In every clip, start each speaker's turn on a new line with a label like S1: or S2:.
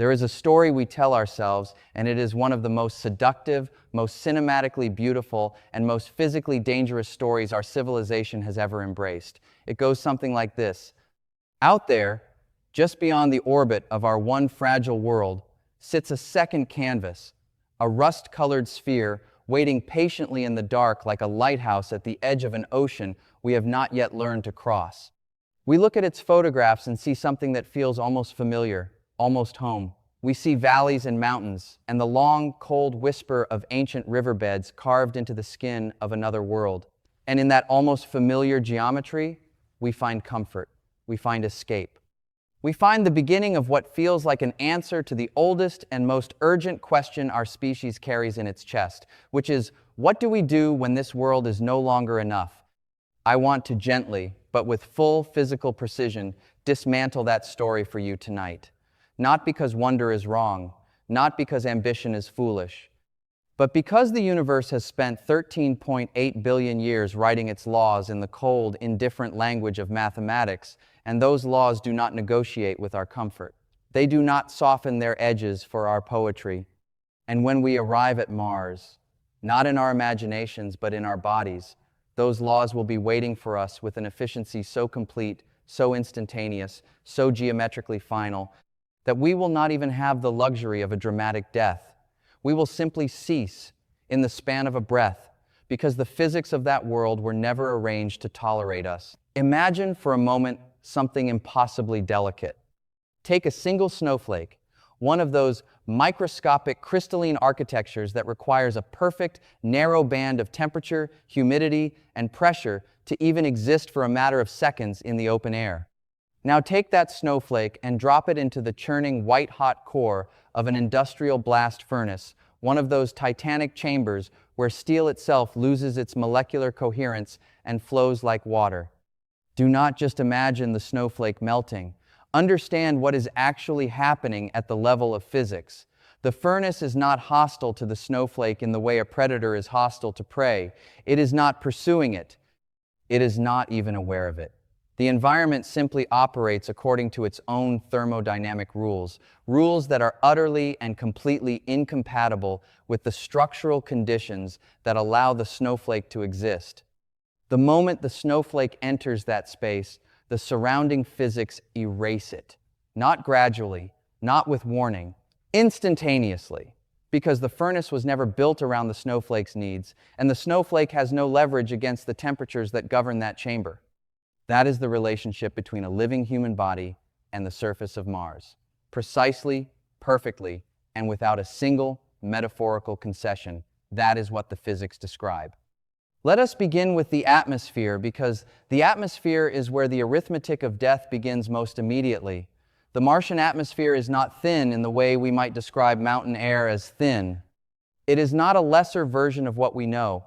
S1: There is a story we tell ourselves, and it is one of the most seductive, most cinematically beautiful, and most physically dangerous stories our civilization has ever embraced. It goes something like this. Out there, just beyond the orbit of our one fragile world, sits a second canvas, a rust-colored sphere waiting patiently in the dark like a lighthouse at the edge of an ocean we have not yet learned to cross. We look at its photographs and see something that feels almost familiar, almost home. We see valleys and mountains, and the long, cold whisper of ancient riverbeds carved into the skin of another world. And in that almost familiar geometry, we find comfort. We find escape. We find the beginning of what feels like an answer to the oldest and most urgent question our species carries in its chest, which is, what do we do when this world is no longer enough? I want to gently, but with full physical precision, dismantle that story for you tonight. Not because wonder is wrong, not because ambition is foolish, but because the universe has spent 13.8 billion years writing its laws in the cold, indifferent language of mathematics, and those laws do not negotiate with our comfort. They do not soften their edges for our poetry. And when we arrive at Mars, not in our imaginations, but in our bodies, those laws will be waiting for us with an efficiency so complete, so instantaneous, so geometrically final, that we will not even have the luxury of a dramatic death. We will simply cease in the span of a breath, because the physics of that world were never arranged to tolerate us. Imagine for a moment something impossibly delicate. Take a single snowflake, one of those microscopic crystalline architectures that requires a perfect, narrow band of temperature, humidity, and pressure to even exist for a matter of seconds in the open air. Now take that snowflake and drop it into the churning white-hot core of an industrial blast furnace, one of those titanic chambers where steel itself loses its molecular coherence and flows like water. Do not just imagine the snowflake melting. Understand what is actually happening at the level of physics. The furnace is not hostile to the snowflake in the way a predator is hostile to prey. It is not pursuing it. It is not even aware of it. The environment simply operates according to its own thermodynamic rules, rules that are utterly and completely incompatible with the structural conditions that allow the snowflake to exist. The moment the snowflake enters that space, the surrounding physics erase it. Not gradually, not with warning, instantaneously, because the furnace was never built around the snowflake's needs, and the snowflake has no leverage against the temperatures that govern that chamber. That is the relationship between a living human body and the surface of Mars. Precisely, perfectly, and without a single metaphorical concession, that is what the physics describe. Let us begin with the atmosphere, because the atmosphere is where the arithmetic of death begins most immediately. The Martian atmosphere is not thin in the way we might describe mountain air as thin. It is not a lesser version of what we know.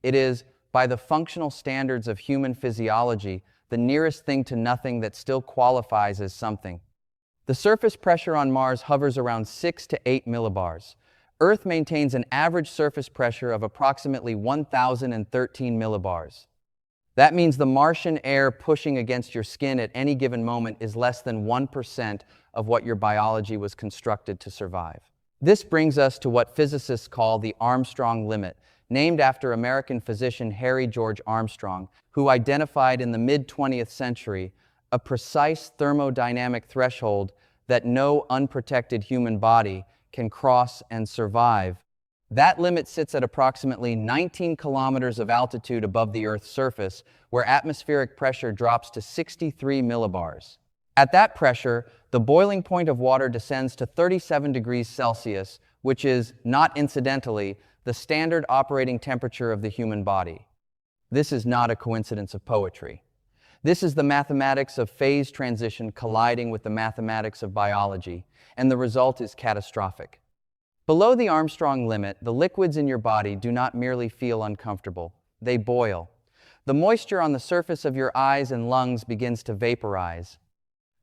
S1: It is, by the functional standards of human physiology, the nearest thing to nothing that still qualifies as something. The surface pressure on Mars hovers around 6 to 8 millibars. Earth maintains an average surface pressure of approximately 1,013 millibars. That means the Martian air pushing against your skin at any given moment is less than 1% of what your biology was constructed to survive. This brings us to what physicists call the Armstrong limit, named after American physician Harry George Armstrong, who identified in the mid-20th century a precise thermodynamic threshold that no unprotected human body can cross and survive. That limit sits at approximately 19 kilometers of altitude above the Earth's surface, where atmospheric pressure drops to 63 millibars. At that pressure, the boiling point of water descends to 37 degrees Celsius, which is, not incidentally, the standard operating temperature of the human body. This is not a coincidence of poetry. This is the mathematics of phase transition colliding with the mathematics of biology, and the result is catastrophic. Below the Armstrong limit, the liquids in your body do not merely feel uncomfortable, they boil. The moisture on the surface of your eyes and lungs begins to vaporize.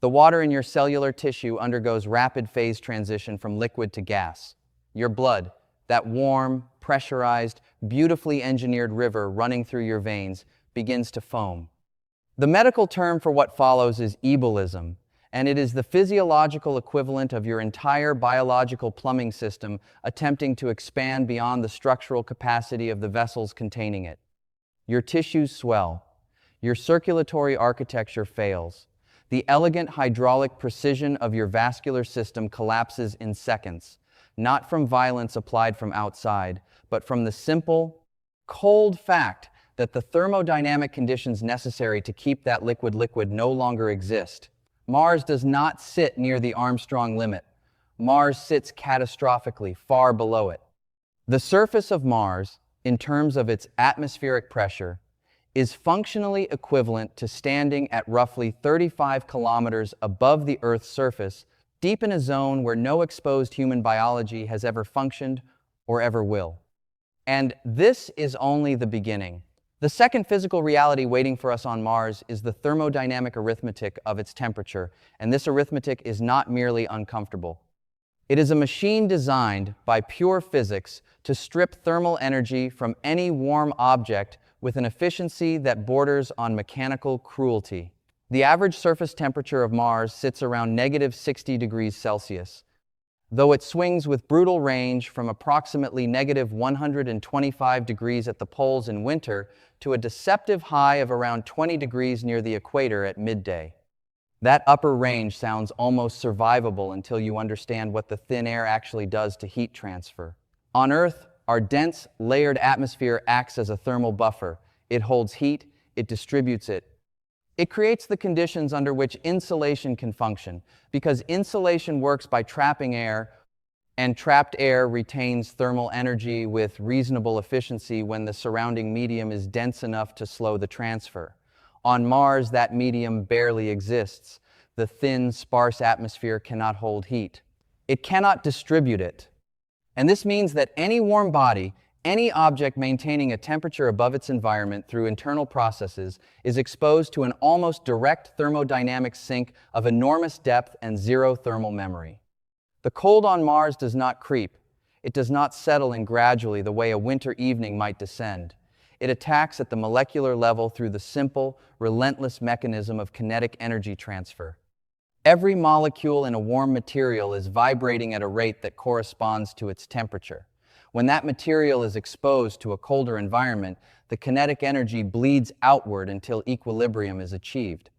S1: The water in your cellular tissue undergoes rapid phase transition from liquid to gas. Your blood, that warm, pressurized, beautifully engineered river running through your veins, begins to foam. The medical term for what follows is ebulism, and it is the physiological equivalent of your entire biological plumbing system attempting to expand beyond the structural capacity of the vessels containing it. Your tissues swell. Your circulatory architecture fails. The elegant hydraulic precision of your vascular system collapses in seconds, not from violence applied from outside, but from the simple, cold fact that the thermodynamic conditions necessary to keep that liquid no longer exist. Mars does not sit near the Armstrong limit. Mars sits catastrophically far below it. The surface of Mars, in terms of its atmospheric pressure, is functionally equivalent to standing at roughly 35 kilometers above the Earth's surface, deep in a zone where no exposed human biology has ever functioned or ever will. And this is only the beginning. The second physical reality waiting for us on Mars is the thermodynamic arithmetic of its temperature, and this arithmetic is not merely uncomfortable. It is a machine designed by pure physics to strip thermal energy from any warm object with an efficiency that borders on mechanical cruelty. The average surface temperature of Mars sits around negative 60 degrees Celsius, though it swings with brutal range from approximately negative 125 degrees at the poles in winter to a deceptive high of around 20 degrees near the equator at midday. That upper range sounds almost survivable until you understand what the thin air actually does to heat transfer. On Earth, our dense, layered atmosphere acts as a thermal buffer. It holds heat, it distributes it. It creates the conditions under which insulation can function, because insulation works by trapping air, and trapped air retains thermal energy with reasonable efficiency when the surrounding medium is dense enough to slow the transfer. On Mars, that medium barely exists. The thin, sparse atmosphere cannot hold heat. It cannot distribute it. And this means that any warm body, any object maintaining a temperature above its environment through internal processes, is exposed to an almost direct thermodynamic sink of enormous depth and zero thermal memory. The cold on Mars does not creep. It does not settle in gradually the way a winter evening might descend. It attacks at the molecular level through the simple, relentless mechanism of kinetic energy transfer. Every molecule in a warm material is vibrating at a rate that corresponds to its temperature. When that material is exposed to a colder environment, the kinetic energy bleeds outward until equilibrium is achieved.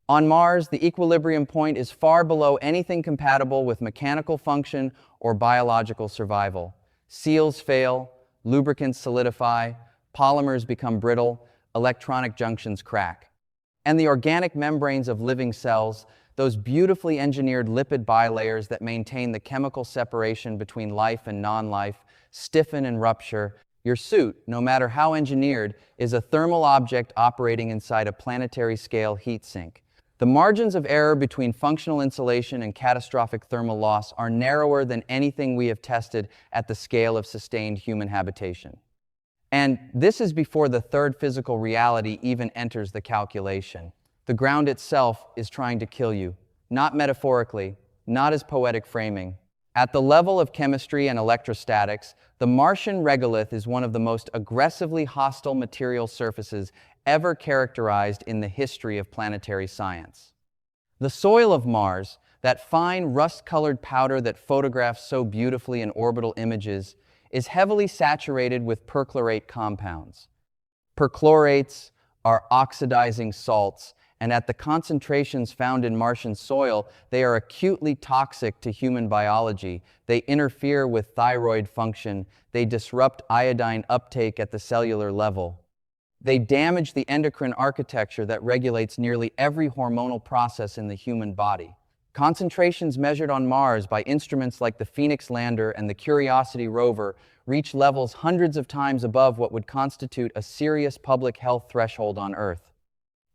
S1: On Mars, the equilibrium point is far below anything compatible with mechanical function or biological survival. Seals fail, lubricants solidify, polymers become brittle, electronic junctions crack. And the organic membranes of living cells, those beautifully engineered lipid bilayers that maintain the chemical separation between life and non-life, stiffen and rupture. Your suit, no matter how engineered, is a thermal object operating inside a planetary-scale heat sink. The margins of error between functional insulation and catastrophic thermal loss are narrower than anything we have tested at the scale of sustained human habitation. And this is before the third physical reality even enters the calculation. The ground itself is trying to kill you, not metaphorically, not as poetic framing. At the level of chemistry and electrostatics, the Martian regolith is one of the most aggressively hostile material surfaces ever characterized in the history of planetary science. The soil of Mars, that fine rust-colored powder that photographs so beautifully in orbital images, is heavily saturated with perchlorate compounds. Perchlorates are oxidizing salts, and at the concentrations found in Martian soil, they are acutely toxic to human biology. They interfere with thyroid function. They disrupt iodine uptake at the cellular level. They damage the endocrine architecture that regulates nearly every hormonal process in the human body. Concentrations measured on Mars by instruments like the Phoenix lander and the Curiosity rover reach levels hundreds of times above what would constitute a serious public health threshold on Earth.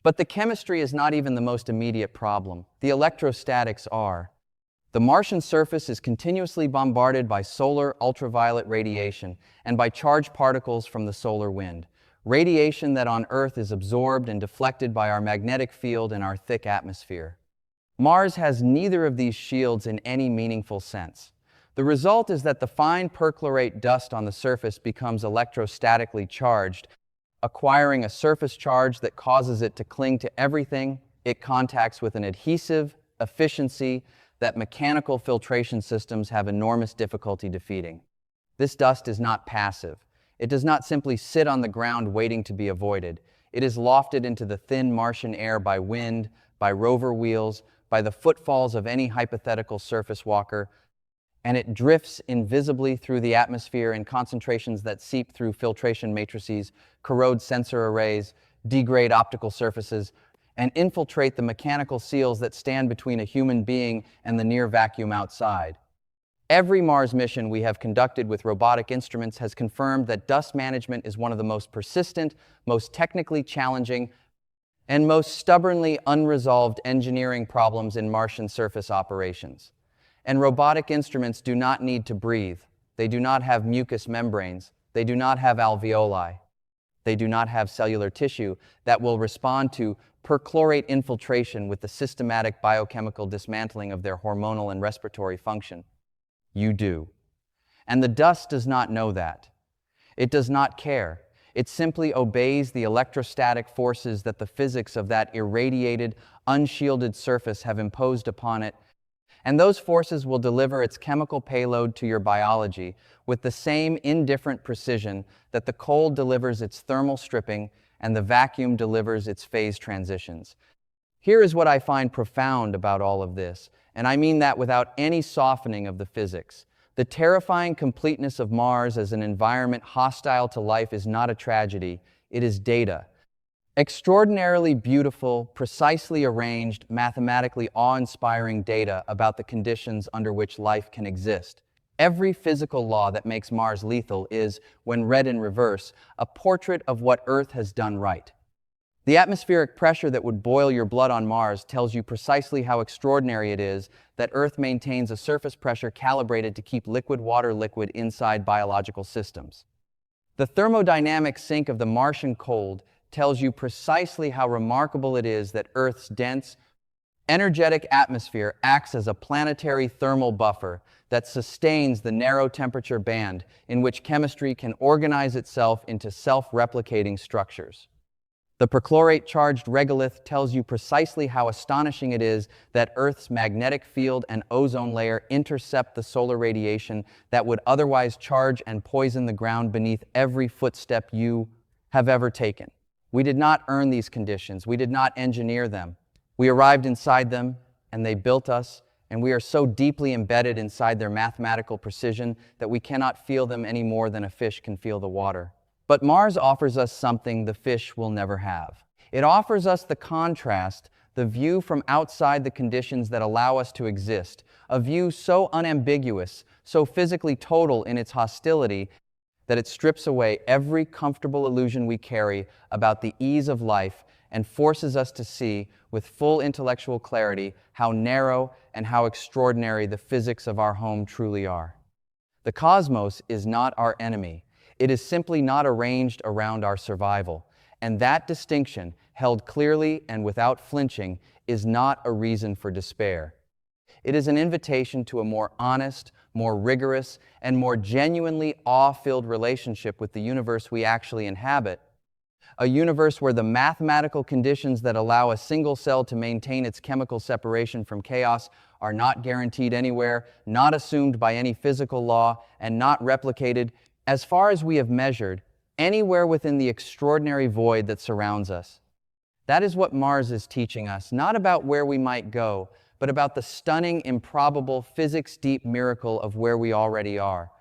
S1: But the chemistry is not even the most immediate problem. The electrostatics are. The Martian surface is continuously bombarded by solar ultraviolet radiation and by charged particles from the solar wind. Radiation that on Earth is absorbed and deflected by our magnetic field and our thick atmosphere. Mars has neither of these shields in any meaningful sense. The result is that the fine perchlorate dust on the surface becomes electrostatically charged, acquiring a surface charge that causes it to cling to everything it contacts with an adhesive, efficiency that mechanical filtration systems have enormous difficulty defeating. This dust is not passive. It does not simply sit on the ground waiting to be avoided. It is lofted into the thin Martian air by wind, by rover wheels, by the footfalls of any hypothetical surface walker, and it drifts invisibly through the atmosphere in concentrations that seep through filtration matrices, corrode sensor arrays, degrade optical surfaces, and infiltrate the mechanical seals that stand between a human being and the near vacuum outside. Every Mars mission we have conducted with robotic instruments has confirmed that dust management is one of the most persistent, most technically challenging, and most stubbornly unresolved engineering problems in Martian surface operations. And robotic instruments do not need to breathe. They do not have mucous membranes. They do not have alveoli. They do not have cellular tissue that will respond to perchlorate infiltration with the systematic biochemical dismantling of their hormonal and respiratory function. You do. And the dust does not know that. It does not care. It simply obeys the electrostatic forces that the physics of that irradiated, unshielded surface have imposed upon it, and those forces will deliver its chemical payload to your biology with the same indifferent precision that the cold delivers its thermal stripping and the vacuum delivers its phase transitions. Here is what I find profound about all of this, and I mean that without any softening of the physics. The terrifying completeness of Mars as an environment hostile to life is not a tragedy, it is data. Extraordinarily beautiful, precisely arranged, mathematically awe-inspiring data about the conditions under which life can exist. Every physical law that makes Mars lethal is, when read in reverse, a portrait of what Earth has done right. The atmospheric pressure that would boil your blood on Mars tells you precisely how extraordinary it is that Earth maintains a surface pressure calibrated to keep liquid water liquid inside biological systems. The thermodynamic sink of the Martian cold tells you precisely how remarkable it is that Earth's dense, energetic atmosphere acts as a planetary thermal buffer that sustains the narrow temperature band in which chemistry can organize itself into self-replicating structures. The perchlorate-charged regolith tells you precisely how astonishing it is that Earth's magnetic field and ozone layer intercept the solar radiation that would otherwise charge and poison the ground beneath every footstep you have ever taken. We did not earn these conditions. We did not engineer them. We arrived inside them, and they built us, and we are so deeply embedded inside their mathematical precision that we cannot feel them any more than a fish can feel the water. But Mars offers us something the fish will never have. It offers us the contrast, the view from outside the conditions that allow us to exist, a view so unambiguous, so physically total in its hostility, that it strips away every comfortable illusion we carry about the ease of life and forces us to see with full intellectual clarity how narrow and how extraordinary the physics of our home truly are. The cosmos is not our enemy. It is simply not arranged around our survival, and that distinction, held clearly and without flinching, is not a reason for despair. It is an invitation to a more honest, more rigorous, and more genuinely awe-filled relationship with the universe we actually inhabit, a universe where the mathematical conditions that allow a single cell to maintain its chemical separation from chaos are not guaranteed anywhere, not assumed by any physical law, and not replicated, as far as we have measured, anywhere within the extraordinary void that surrounds us. That is what Mars is teaching us, not about where we might go, but about the stunning, improbable, physics-deep miracle of where we already are.